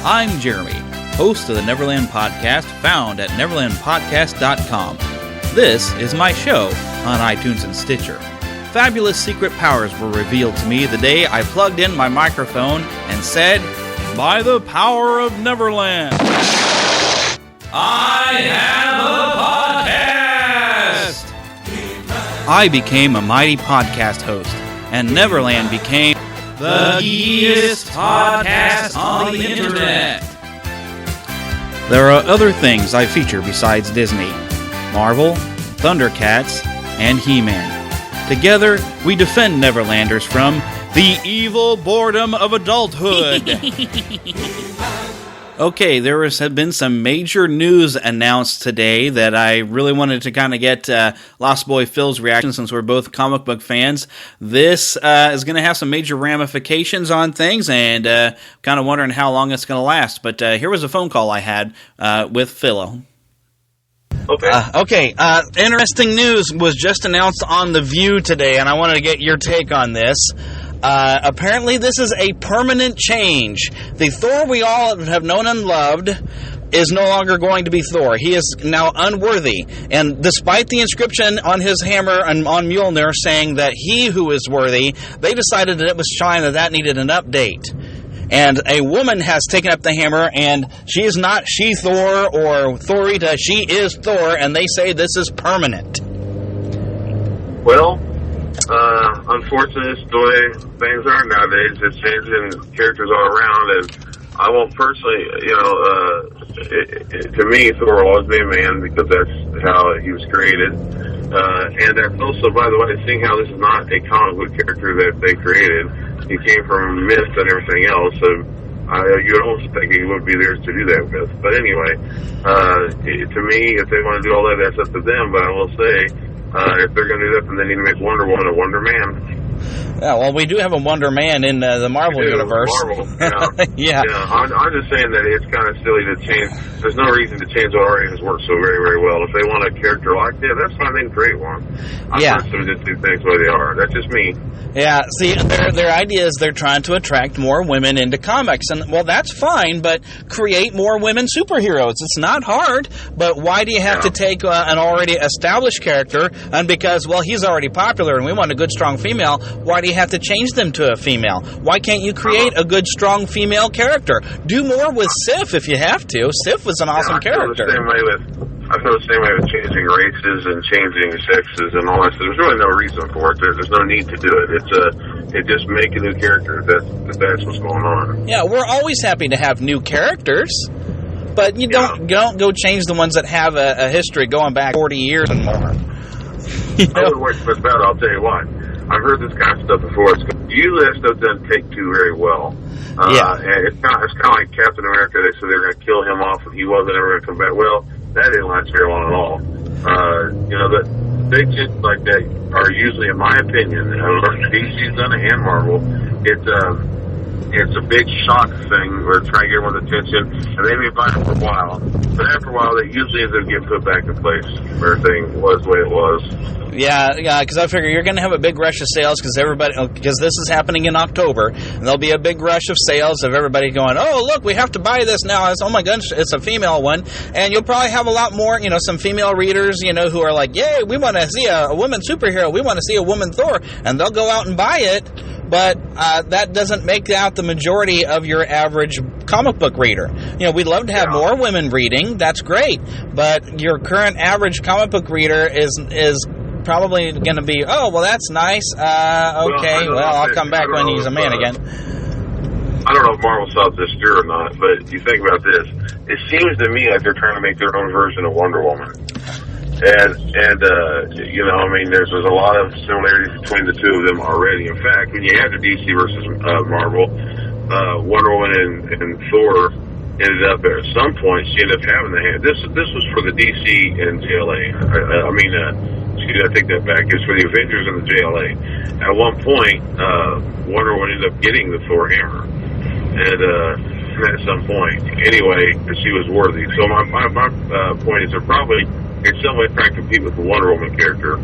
I'm Jeremy, host of the Neverland Podcast, found at neverlandpodcast.com. This is my show on iTunes and Stitcher. Fabulous secret powers were revealed to me the day I plugged in my microphone and said, "By the power of Neverland, I have a podcast!" I became a mighty podcast host, and Neverland became the geekiest podcast on the internet. There are other things I feature besides Disney: Marvel, Thundercats, and He-Man. Together, we defend Neverlanders from the evil boredom of adulthood. Okay, there has been some major news announced today that I really wanted to kind of get Lost Boy Phil's reaction, since we're both comic book fans. This is going to have some major ramifications on things, and kind of wondering how long it's going to last. But here was a phone call I had with Phillip. Okay. Interesting news was just announced on The View today, and I wanted to get your take on this. Apparently this is a permanent change. The Thor we all have known and loved is no longer going to be Thor. He is now unworthy. And despite the inscription on his hammer and on Mjolnir saying that he who is worthy, they decided that it was time that needed an update. And a woman has taken up the hammer, and she is not She-Thor or Thorita. She is Thor, and they say this is permanent. Well, unfortunately, it's the way things are nowadays. It's changing characters all around, and I won't personally, to me, Thor will always be a man, because that's how he was created. And that's also, by the way, seeing how this is not a comic book character that they created. He came from myth and everything else, so you'd almost think he would be theirs to do that with. But anyway, to me, if they want to do all that, that's up to them. But I will say, if they're going to do that, then they need to make Wonder Woman a Wonder Man. Yeah, well, we do have a Wonder Man in the Marvel universe. Marvel, yeah. I'm just saying that it's kind of silly to change. There's no reason to change what already has worked so very, very well. If they want a character like that, that's fine. They can create one. I'm not going to just do things the way they are. That's just me. Yeah, see, their idea is they're trying to attract more women into comics. And, well, that's fine, but create more women superheroes. It's not hard, but why do you have to take an already established character, and because, well, he's already popular and we want a good, strong female, why do you have to change them to a female? Why can't you create a good, strong female character? Do more with Sif if you have to. Sif was an awesome character. I feel the same way with changing races and changing sexes and all that. So there's really no reason for it. There's no need to do it. It's just make a new character. That's what's going on. Yeah, we're always happy to have new characters, but you don't go change the ones that have a history going back 40 years and more. I would wait for that. I'll tell you what. I've heard this kind of stuff before. Usually that stuff doesn't take too very well. And it's kind of like Captain America. They said they were going to kill him off and he wasn't ever going to come back. Well, that didn't last very long at all. That big shit like that are usually, in my opinion, DC's done it and Marvel. It's a big shock thing where trying to get everyone's attention, and they may buy it for a while. But after a while, they usually end up getting put back in place where everything was the way it was. Yeah, because I figure you're going to have a big rush of sales because this is happening in October, and there'll be a big rush of sales of everybody going, oh, look, we have to buy this now. Oh, my goodness, it's a female one. And you'll probably have a lot more, some female readers, who are like, yay, we want to see a woman superhero. We want to see a woman Thor. And they'll go out and buy it. But that doesn't make out the majority of your average comic book reader. We'd love to have more women reading. That's great. But your current average comic book reader is probably going to be, oh, well, that's nice. Okay, I'll come back when he's a man again. I don't know if Marvel saw this through or not, but you think about this. It seems to me like they're trying to make their own version of Wonder Woman. And there's a lot of similarities between the two of them already. In fact, when you had the DC versus Marvel, Wonder Woman and Thor ended up at some point. She ended up having the hand. This was for the DC and JLA. I take that back. It's for the Avengers and the JLA. At one point, Wonder Woman ended up getting the Thor hammer, and at some point, anyway, because she was worthy. So my point is, they're probably in some way trying to compete with the Wonder Woman character.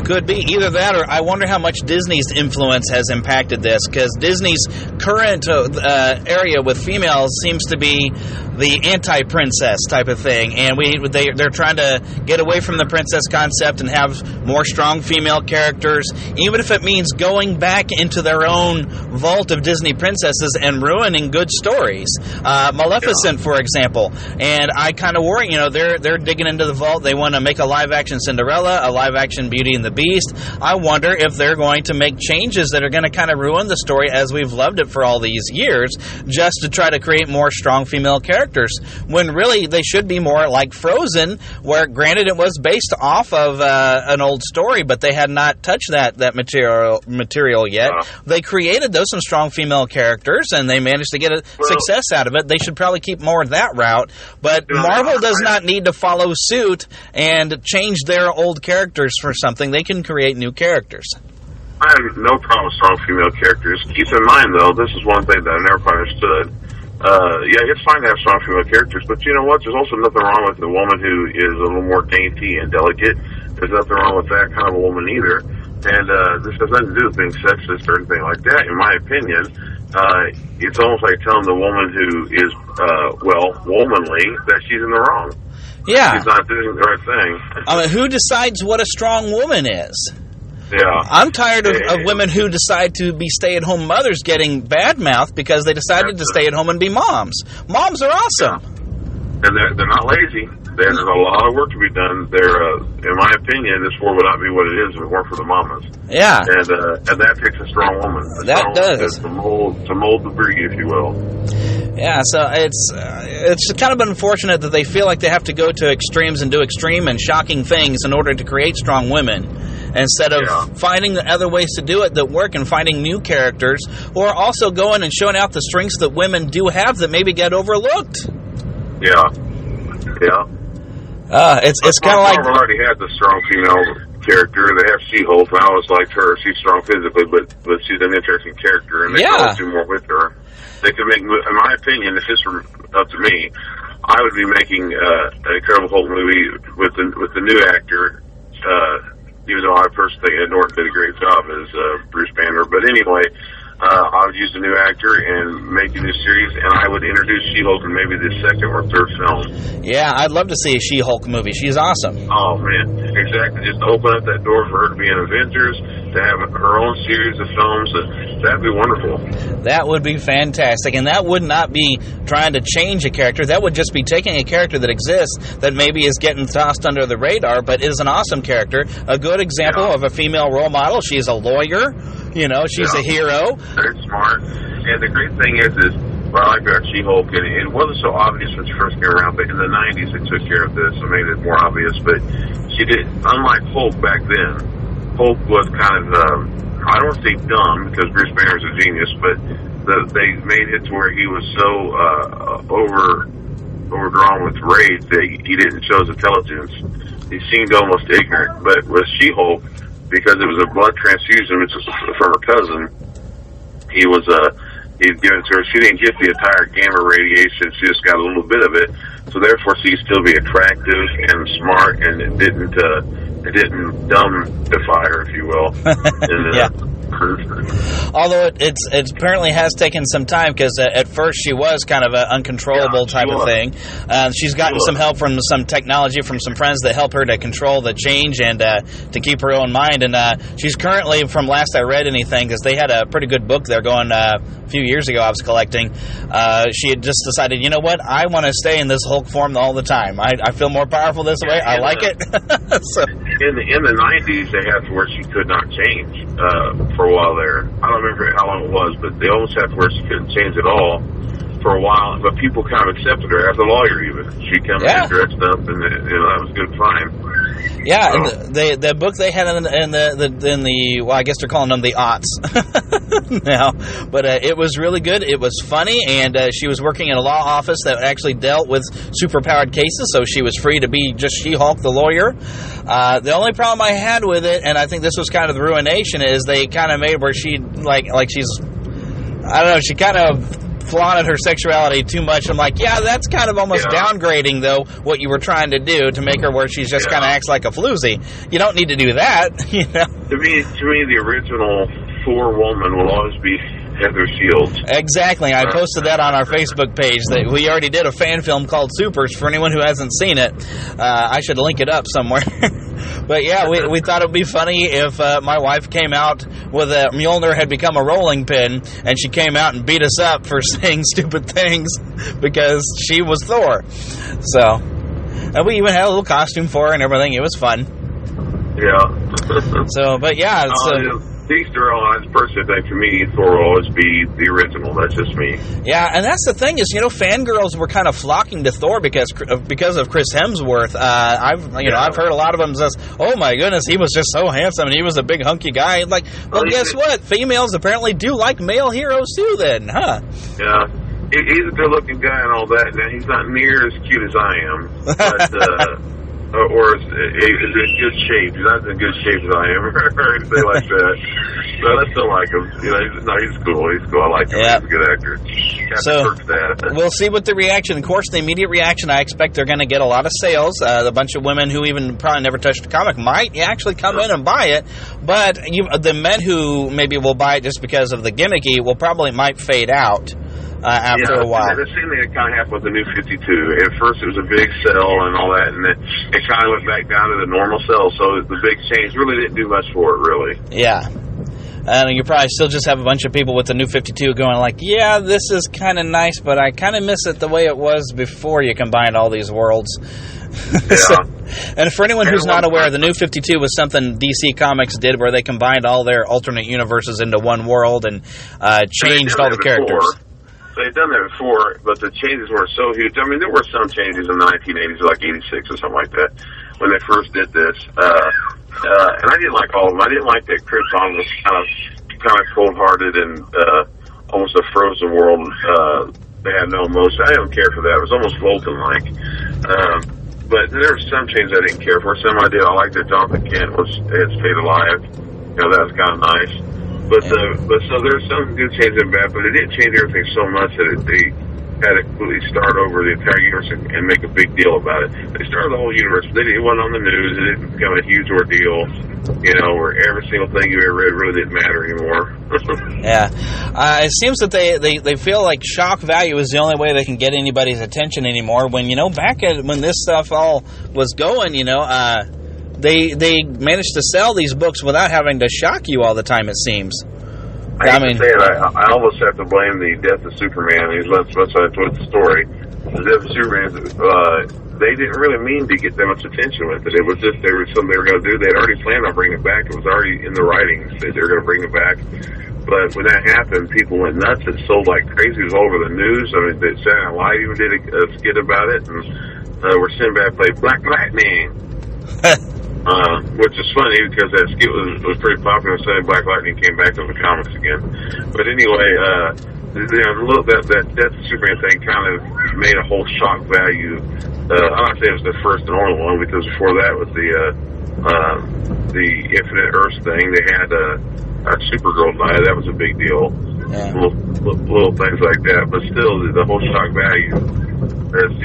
Could be either that, or I wonder how much Disney's influence has impacted this, because Disney's current area with females seems to be the anti-princess type of thing, and they're trying to get away from the princess concept and have more strong female characters, even if it means going back into their own vault of Disney princesses and ruining good stories. Maleficent, for example, and I kind of worry, they're digging into the vault. They want to make a live-action Cinderella, a live-action Beauty and the Beast. I wonder if they're going to make changes that are going to kind of ruin the story as we've loved it for all these years, just to try to create more strong female characters, when really they should be more like Frozen, where granted it was based off of an old story, but they had not touched that material yet. They created some strong female characters, and they managed to get a success out of it. They should probably keep more of that route, but Marvel does not need to follow suit and change their old characters for something. They can create new characters. I have no problem with strong female characters. Keep in mind, though, this is one thing that I never quite understood. It's fine to have strong female characters, but you know what? There's also nothing wrong with a woman who is a little more dainty and delicate. There's nothing wrong with that kind of a woman either. And this has nothing to do with being sexist or anything like that. In my opinion, it's almost like telling the woman who is, womanly, that she's in the wrong. Yeah. She's not doing the right thing. I mean, who decides what a strong woman is? Yeah. I'm tired of women who decide to be stay-at-home mothers getting bad-mouthed because they decided to stay at home and be moms. Moms are awesome. Yeah. And they're not lazy. There's a lot of work to be done. In my opinion, this war would not be what it is if it weren't for the mamas. Yeah. And that takes a strong woman. That does. To mold the breed, if you will. Yeah, so it's kind of unfortunate that they feel like they have to go to extremes and do extreme and shocking things in order to create strong women, instead of finding the other ways to do it that work and finding new characters, or also going and showing out the strengths that women do have that maybe get overlooked. Yeah. It's kind of like Marvel already had the strong female character. They have She-Hulk, and I always liked her. She's strong physically, but she's an interesting character, and they can always do more with her. They could make, in my opinion, if this were up to me, I would be making an Incredible Hulk movie with the new actor. Even though I personally think Ed Norton did a great job as Bruce Banner, but anyway. I would use a new actor and make a new series, and I would introduce She-Hulk in maybe the second or third film. Yeah, I'd love to see a She-Hulk movie. She's awesome. Oh, man. Exactly. Just open up that door for her to be in Avengers, to have her own series of films. That'd be wonderful. That would be fantastic, and that would not be trying to change a character. That would just be taking a character that exists that maybe is getting tossed under the radar, but is an awesome character. A good example of a female role model. She's a lawyer. She's a hero. Very smart. And the great thing is what I like about She-Hulk, and it wasn't so obvious when she first came around, but in the 90s they took care of this and made it more obvious. But she did, unlike Hulk back then, Hulk was kind of, I don't want to say dumb, because Bruce Banner's a genius, but they made it to where he was so overdrawn with rage that he didn't show his intelligence. He seemed almost ignorant. But with She-Hulk, because it was a blood transfusion, which was from her cousin, he'd given it to her. She didn't get the entire gamma radiation. She just got a little bit of it. So therefore, she could still be attractive and smart, and it didn't dumbify her, if you will. Although it apparently has taken some time, because at first she was kind of an uncontrollable type of thing. She's gotten some help from some technology from some friends that help her to control the change and to keep her own mind. And she's currently, from last I read anything, because they had a pretty good book there going a few years ago I was collecting, she had just decided, you know what, I want to stay in this Hulk form all the time. I feel more powerful this way. I like it. So. In the 90s, they had to where she could not change for a while there. I don't remember how long it was, but they almost had to where she couldn't change at all for a while. But people kind of accepted her as a lawyer even. She'd come in dressed up, and that was good fine. Yeah, and the book they had in the well, I guess they're calling them the aughts now, but it was really good. It was funny, and she was working in a law office that actually dealt with superpowered cases, so she was free to be just She-Hulk, the lawyer. The only problem I had with it, and I think this was kind of the ruination, is they kind of made where she like she's, I don't know, she kind of flaunted her sexuality too much. I'm like, yeah, that's kind of almost downgrading, though, what you were trying to do to make her where she's just kind of acts like a floozy. You don't need to do that, you know. To me, the original Thor woman will always be Heather Shields. Exactly. I posted that on our Facebook page. That we already did a fan film called Supers. For anyone who hasn't seen it, I should link it up somewhere. But yeah, we thought it would be funny if my wife came out with a Mjolnir had become a rolling pin, and she came out and beat us up for saying stupid things because she was Thor. So, and we even had a little costume for her and everything. It was fun. Yeah. So, but yeah, it's... Easter eggs, personally, I think for me, Thor will always be the original. That's just me. Yeah, and that's the thing is, you know, fangirls were kind of flocking to Thor because of Chris Hemsworth. I've heard a lot of them says, "Oh my goodness, he was just so handsome and he was a big hunky guy." Like, well, guess what? Females apparently do like male heroes too. Then, huh? Yeah. He's a good-looking guy and all that. Now, he's not near as cute as I am, but. Or is in good shape. He's not in good shape as I am, or anything like that. But I still like him. You know, he's cool. He's cool. I like him. He's a good actor. So we'll see what the reaction. Of course, the immediate reaction, I expect they're going to get a lot of sales. A bunch of women who even probably never touched a comic might actually come in and buy it. But the men who maybe will buy it just because of the gimmicky might fade out. After a while. The same thing that kind of happened with the New 52. At first it was a big sell and all that, and then it kind of went back down to the normal sell, so the big change really didn't do much for it, really. Yeah. And you probably still just have a bunch of people with the New 52 going like, yeah, this is kind of nice, but I kind of miss it the way it was before you combined all these worlds. Yeah. And for anyone who's not aware, the New 52 was something DC Comics did where they combined all their alternate universes into one world and changed all the characters. They'd done that before, but the changes were so huge. I mean, there were some changes in the 1980s, like 86 or something like that, when they first did this. And I didn't like all of them. I didn't like that Krypton was kind of cold-hearted and almost a frozen world. They had no emotion. I didn't care for that. It was almost Vulcan-like. But there were some changes I didn't care for. Some I did. I liked that Jonathan Kent had stayed alive. You know, that was kind of nice. But so there's some good changes and bad, but it didn't change everything so much that they had to completely start over the entire universe and make a big deal about it. They started the whole universe, but it wasn't on the news. It didn't become a huge ordeal, you know, where every single thing you ever read really didn't matter anymore. Yeah. It seems that they feel like shock value is the only way they can get anybody's attention anymore. When, you know, back when this stuff all was going, you know, They managed to sell these books without having to shock you all the time, it seems. I mean, say it, I almost have to blame the death of Superman. Let's the story. The death of Superman, they didn't really mean to get that much attention with it. It was just there was something they were going to do. They had already planned on bringing it back. It was already in the writings that they were going to bring it back. But when that happened, people went nuts. It sold like crazy. It was all over the news. I mean, Saturday Night Live even did a skit about it. And where Sinbad played Black Lightning. Which is funny because that skit was pretty popular. Suddenly Black Lightning came back to the comics again. But anyway, that Death of Superman thing kind of made a whole shock value. I'm not saying it was the first and only one, because before that was the Infinite Earths thing. They had Supergirl die. That was a big deal. Yeah. Little things like that. But still, the whole shock value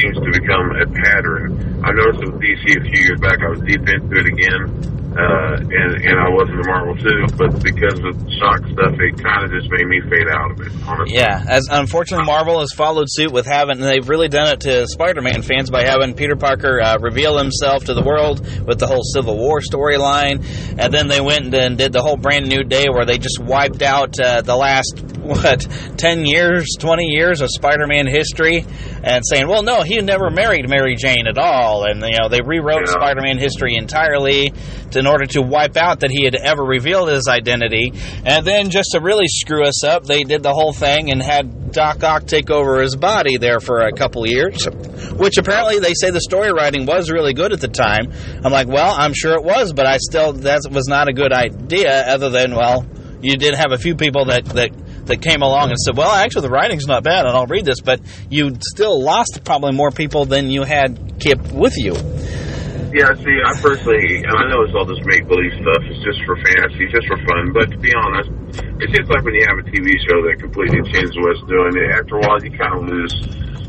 seems to become a pattern. I noticed with DC a few years back, I was deep into it again, and I was in the Marvel too, but because of the shock stuff, it kind of just made me fade out of it, honestly. Yeah, as unfortunately Marvel has followed suit with and they've really done it to Spider-Man fans by having Peter Parker reveal himself to the world with the whole Civil War storyline, and then they went and did the whole Brand New Day where they just wiped out the last 10 years, 20 years of Spider-Man history, and saying, well, no, he never married Mary Jane at all, and you know they rewrote Spider-Man history entirely in order to wipe out that he had ever revealed his identity. And then just to really screw us up, they did the whole thing and had Doc Ock take over his body there for a couple years, which apparently they say the story writing was really good at the time. I'm like, well, I'm sure it was, but that was not a good idea, other than, well, you did have a few people that came along and said, well, actually, the writing's not bad, and I'll read this, but you still lost probably more people than you had kept with you. Yeah, see, I personally, and I know it's all this make-believe stuff, it's just for fantasy, just for fun, but to be honest, it's just like when you have a TV show that completely changes what it's doing, after a while you kind of lose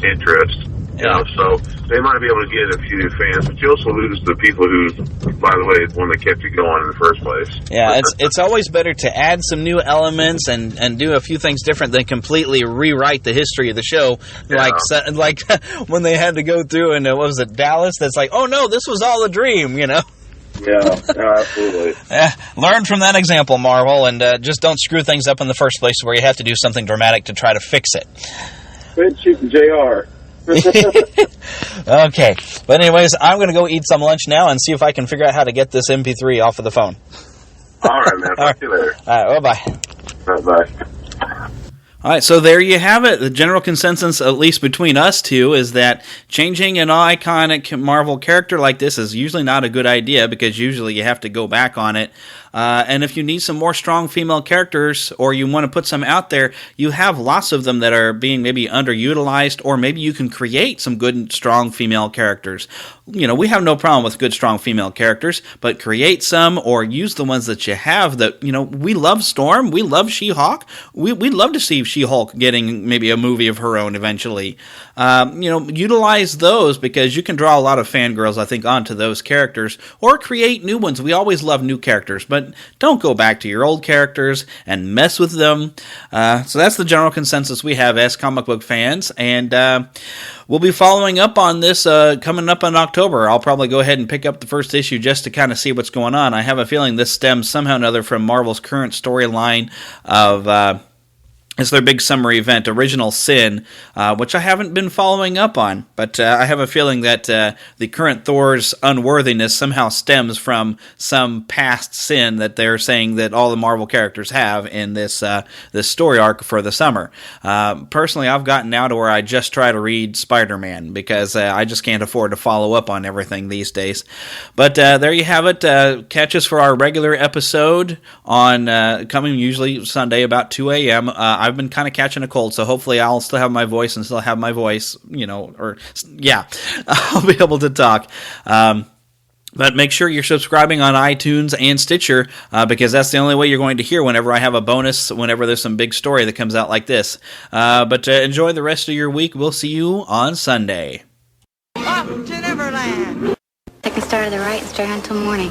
interest. You know, so they might be able to get a few new fans, but you also lose the people who, by the way, is the one that kept you going in the first place. Yeah, it's always better to add some new elements and do a few things different than completely rewrite the history of the show. Yeah. Like when they had to go through and what was it, Dallas? That's like, oh no, this was all a dream, you know. Yeah, absolutely. Learn from that example, Marvel, and just don't screw things up in the first place where you have to do something dramatic to try to fix it. Quit shooting JR. Okay, but anyways, I'm going to go eat some lunch now and see if I can figure out how to get this MP3 off of the phone. All right, man. Talk to you later. All right, bye-bye. Bye-bye. All right, so there you have it. The general consensus, at least between us two, is that changing an iconic Marvel character like this is usually not a good idea because usually you have to go back on it. And if you need some more strong female characters or you want to put some out there, you have lots of them that are being maybe underutilized, or maybe you can create some good and strong female characters. You know, we have no problem with good, strong female characters, but create some or use the ones that you have that, you know, we love Storm, we love She-Hulk, we'd love to see She-Hulk getting maybe a movie of her own eventually. Utilize those because you can draw a lot of fangirls, I think, onto those characters, or create new ones. We always love new characters, but don't go back to your old characters and mess with them. So that's the general consensus we have as comic book fans, and we'll be following up on this coming up in October. I'll probably go ahead and pick up the first issue just to kind of see what's going on. I have a feeling this stems somehow or another from Marvel's current storyline of it's their big summer event, Original Sin, which I haven't been following up on. But I have a feeling that the current Thor's unworthiness somehow stems from some past sin that they're saying that all the Marvel characters have in this story arc for the summer. Personally, I've gotten now to where I just try to read Spider-Man because I just can't afford to follow up on everything these days. But there you have it. Catch us for our regular episode on coming usually Sunday about 2 a.m. I've been kind of catching a cold, so hopefully I'll still have my voice, I'll be able to talk. But make sure you're subscribing on iTunes and Stitcher because that's the only way you're going to hear whenever I have a bonus, whenever there's some big story that comes out like this. But enjoy the rest of your week. We'll see you on Sunday. Off to Neverland. Take a start to the right and straight on till morning.